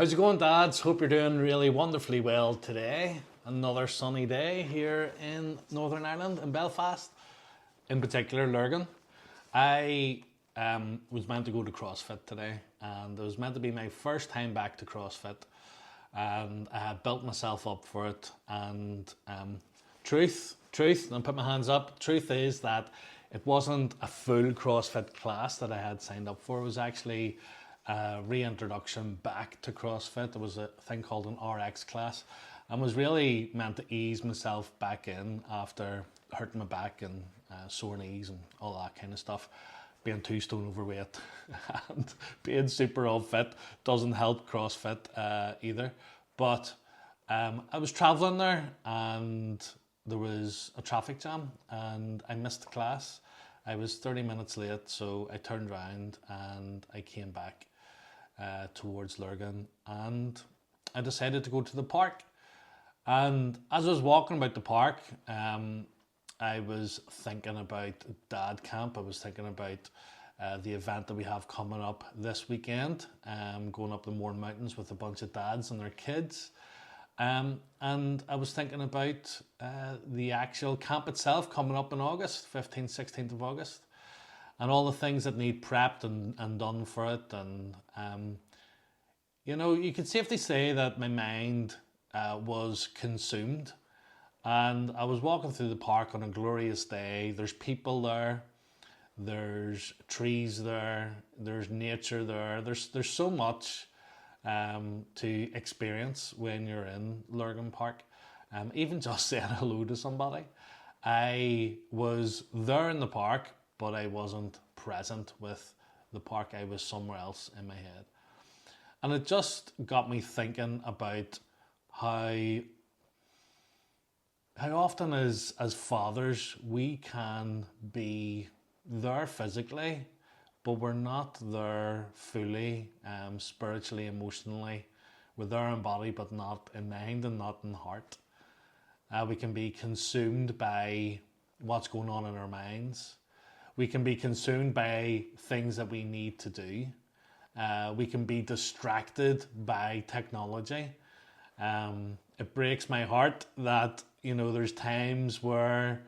How's it going, dads? Hope you're doing really wonderfully well today. Another sunny day here in Northern Ireland, in Belfast, in particular Lurgan. I was meant to go to CrossFit today, and it was meant to be my first time back to CrossFit, and I had built myself up for it. And truth, and I put my hands up. Truth is that it wasn't a full CrossFit class that I had signed up for. It was actually a reintroduction back to CrossFit. There was a thing called an RX class, and was really meant to ease myself back in after hurting my back and sore knees and all that kind of stuff. Being 2 stone overweight and being super unfit doesn't help CrossFit either. But I was travelling there, and there was a traffic jam, and I missed the class. I was 30 minutes late, so I turned around and I came back towards Lurgan, and I decided to go to the park. And as I was walking about the park, I was thinking about Dad Camp. I was thinking about the event that we have coming up this weekend, going up the Mourne Mountains with a bunch of dads and their kids. And I was thinking about the actual camp itself coming up in August, 15th, 16th of August, and all the things that need prepped and done for it. And, you could safely say that my mind was consumed. And I was walking through the park on a glorious day. There's people there, there's trees there, there's nature there. There's so much to experience when you're in Lurgan Park. Even just saying hello to somebody. I was there in the park, but I wasn't present with the park. I was somewhere else in my head. And it just got me thinking about how often as fathers we can be there physically, but we're not there fully, spiritually, emotionally. We're there in body, but not in mind and not in heart. We can be consumed by what's going on in our minds. We can be consumed by things that we need to do. We can be distracted by technology. It breaks my heart that, there's times where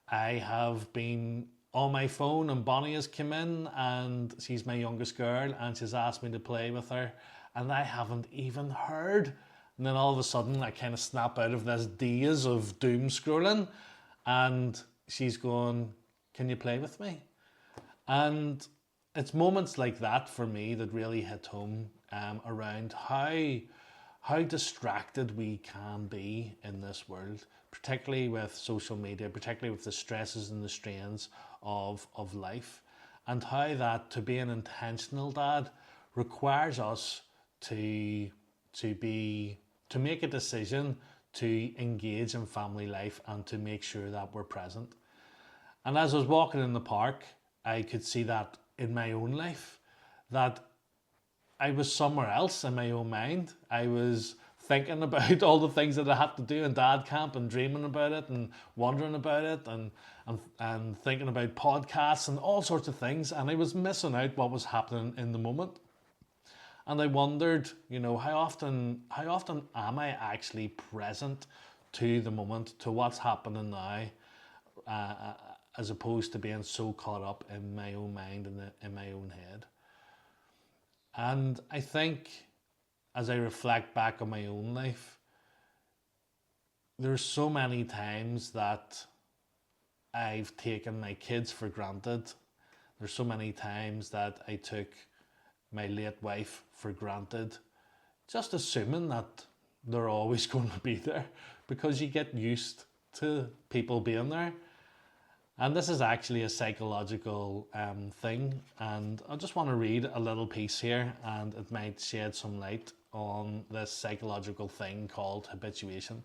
I have been on my phone and Bonnie has come in, and she's my youngest girl, and she's asked me to play with her, and I haven't even heard. And then all of a sudden I kind of snap out of this daze of doom scrolling, and she's going, "Can you play with me?" And it's moments like that for me that really hit home around how distracted we can be in this world, particularly with social media, particularly with the stresses and the strains of life, and how that to be an intentional dad requires us to make a decision to engage in family life and to make sure that we're present. And as I was walking in the park, I could see that in my own life, that I was somewhere else in my own mind. I was thinking about all the things that I had to do in Dad Camp and dreaming about it and wondering about it and thinking about podcasts and all sorts of things. And I was missing out what was happening in the moment. And I wondered, how often am I actually present to the moment, to what's happening now, as opposed to being so caught up in my own mind and in my own head. And I think as I reflect back on my own life, there's so many times that I've taken my kids for granted. There's so many times that I took my late wife for granted, just assuming that they're always going to be there, because you get used to people being there. And this is actually a psychological thing, and I just want to read a little piece here, and it might shed some light on this psychological thing called habituation.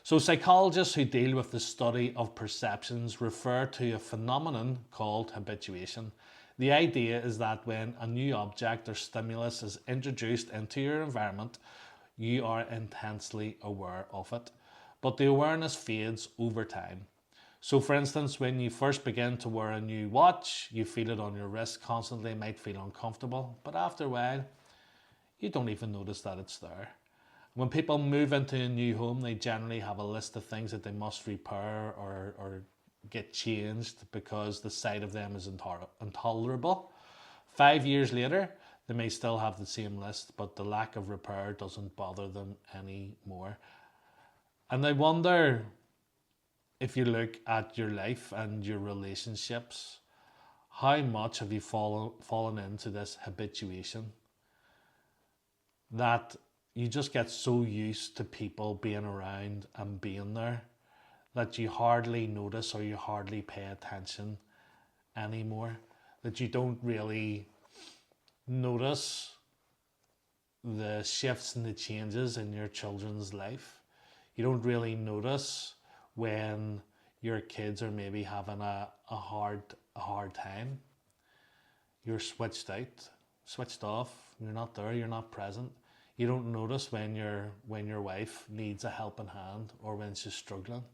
So psychologists who deal with the study of perceptions refer to a phenomenon called habituation. The idea is that when a new object or stimulus is introduced into your environment, you are intensely aware of it, but the awareness fades over time. So for instance, when you first begin to wear a new watch, you feel it on your wrist constantly, it might feel uncomfortable, but after a while, you don't even notice that it's there. When people move into a new home, they generally have a list of things that they must repair or get changed because the sight of them is intolerable. 5 years later, they may still have the same list, but the lack of repair doesn't bother them anymore. And I wonder, if you look at your life and your relationships, how much have you fallen into this habituation that you just get so used to people being around and being there that you hardly notice or you hardly pay attention anymore, that you don't really notice the shifts and the changes in your children's life. You don't really notice when your kids are maybe having a hard time. You're switched out, switched off. You're not there. You're not present. You don't notice when your wife needs a helping hand or when she's struggling,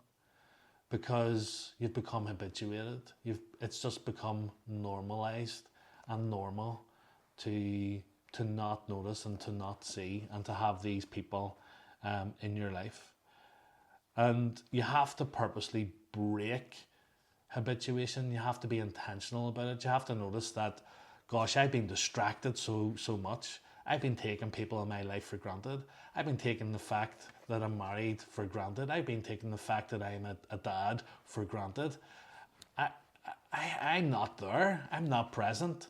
because you've become habituated. It's just become normalized and normal to not notice and to not see and to have these people in your life. And you have to purposely break habituation. You have to be intentional about it. You have to notice that, gosh, I've been distracted so much. I've been taking people in my life for granted. I've been taking the fact that I'm married for granted. I've been taking the fact that I'm a dad for granted. I'm not there. I'm not present.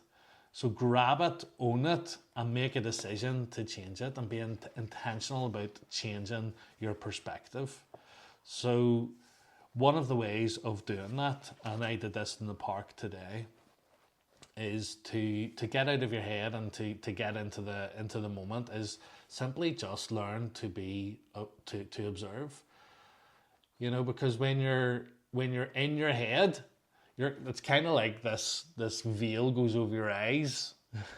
So grab it, own it, and make a decision to change it and be intentional about changing your perspective. So one of the ways of doing that, and I did this in the park today, is to get out of your head and to get into the moment, is simply just learn to be to observe. You know, because when you're in your head, it's kind of like this veil goes over your eyes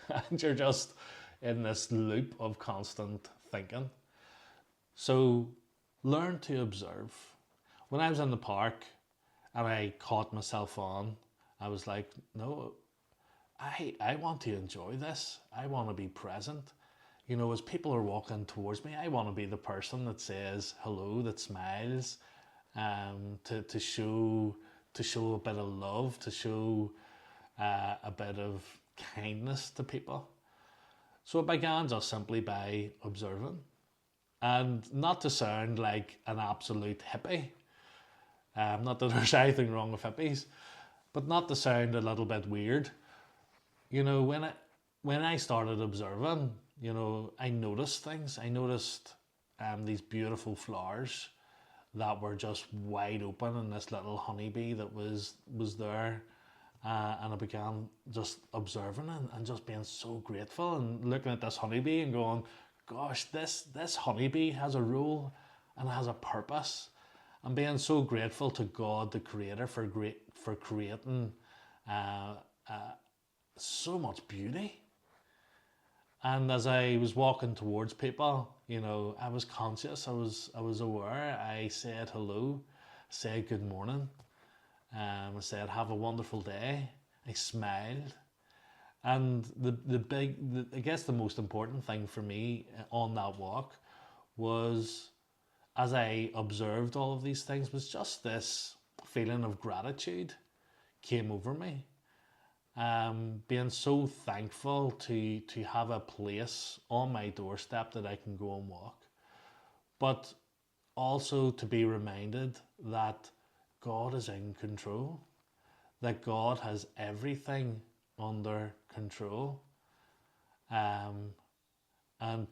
and you're just in this loop of constant thinking. So learn to observe. When I was in the park and I caught myself on, I was like, no, I want to enjoy this. I want to be present. You know, as people are walking towards me, I want to be the person that says hello, that smiles, to show a bit of love, to show a bit of kindness to people. So it began just simply by observing, and not to sound like an absolute hippie. Not that there's anything wrong with hippies, but not to sound a little bit weird. You know, when I started observing, you know, I noticed things. I noticed these beautiful flowers that were just wide open, and this little honeybee that was there. And I began just observing and just being so grateful and looking at this honeybee and going, gosh, this honeybee has a role and has a purpose. And being so grateful to God, the Creator, for creating so much beauty. And as I was walking towards people, you know, I was conscious, I was aware. I said hello, said good morning. I said, have a wonderful day. I smiled. And I guess the most important thing for me on that walk was, as I observed all of these things, was just this feeling of gratitude came over me. Being so thankful to have a place on my doorstep that I can go and walk. But also to be reminded that God is in control, that God has everything under control, and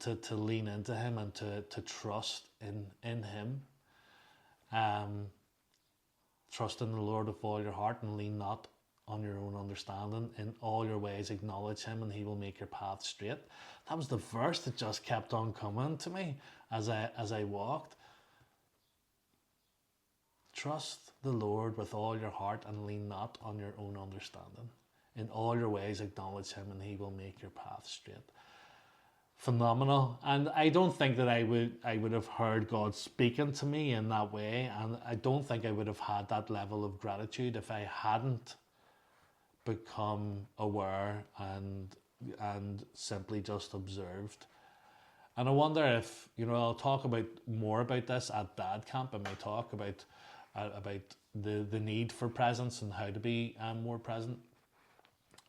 to lean into Him and to trust in Him. Trust in the Lord with all your heart and lean not on your own understanding. In all your ways acknowledge Him and He will make your path straight. That was the verse that just kept on coming to me as I walked. Trust the Lord with all your heart and lean not on your own understanding. In all your ways acknowledge Him and He will make your path straight. Phenomenal. And I don't think that I would have heard God speaking to me in that way, and I don't think I would have had that level of gratitude if I hadn't become aware and simply just observed And I wonder if, I'll talk about more about this at dad camp. I may talk about the need for presence and how to be more present.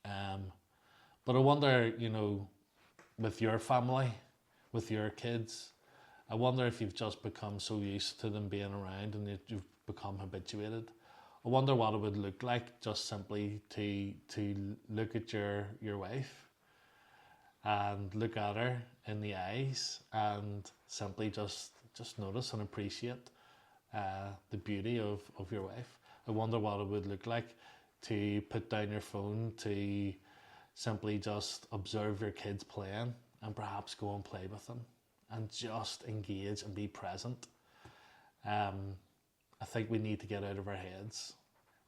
But I wonder, with your family, with your kids, I wonder if you've just become so used to them being around and that you've become habituated. I wonder what it would look like just simply to look at your wife and look at her in the eyes and simply just notice and appreciate the beauty of your wife. I wonder what it would look like to put down your phone, to simply just observe your kids playing and perhaps go and play with them and just engage and be present. I think we need to get out of our heads.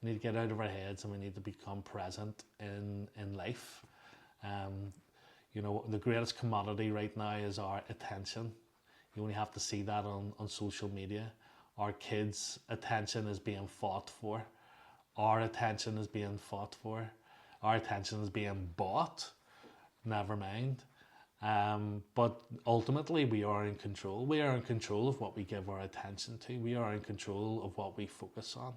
We need to get out of our heads and we need to become present in life. The greatest commodity right now is our attention. You only have to see that on social media. Our kids' attention is being fought for. Our attention is being fought for. Our attention is being bought. Never mind. But ultimately, we are in control. We are in control of what we give our attention to. We are in control of what we focus on.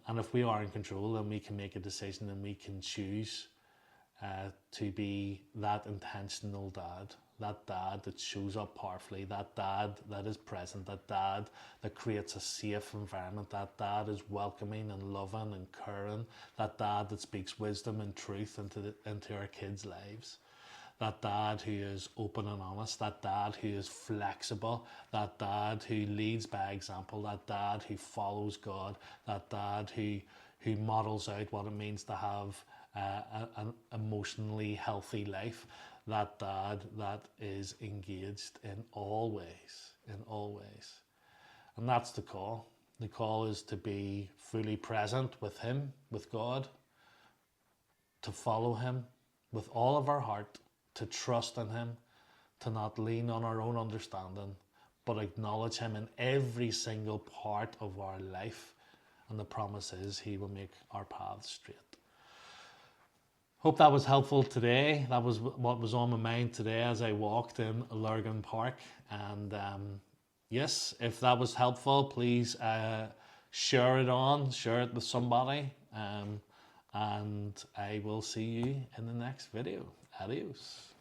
And if we are in control, then we can make a decision and we can choose to be that intentional dad, that dad that shows up powerfully, that dad that is present, that dad that creates a safe environment, that dad is welcoming and loving and caring, that dad that speaks wisdom and truth into our kids' lives, that dad who is open and honest, that dad who is flexible, that dad who leads by example, that dad who follows God, that dad who models out what it means to have an emotionally healthy life, that dad that is engaged in all ways. And that's the call. The call is to be fully present with him, with God, to follow him with all of our heart, to trust in him, to not lean on our own understanding, but acknowledge him in every single part of our life. And the promise is he will make our paths straight. Hope that was helpful today. That was what was on my mind today as I walked in Lurgan Park. And yes, if that was helpful, please share it with somebody. And I will see you in the next video. Adios.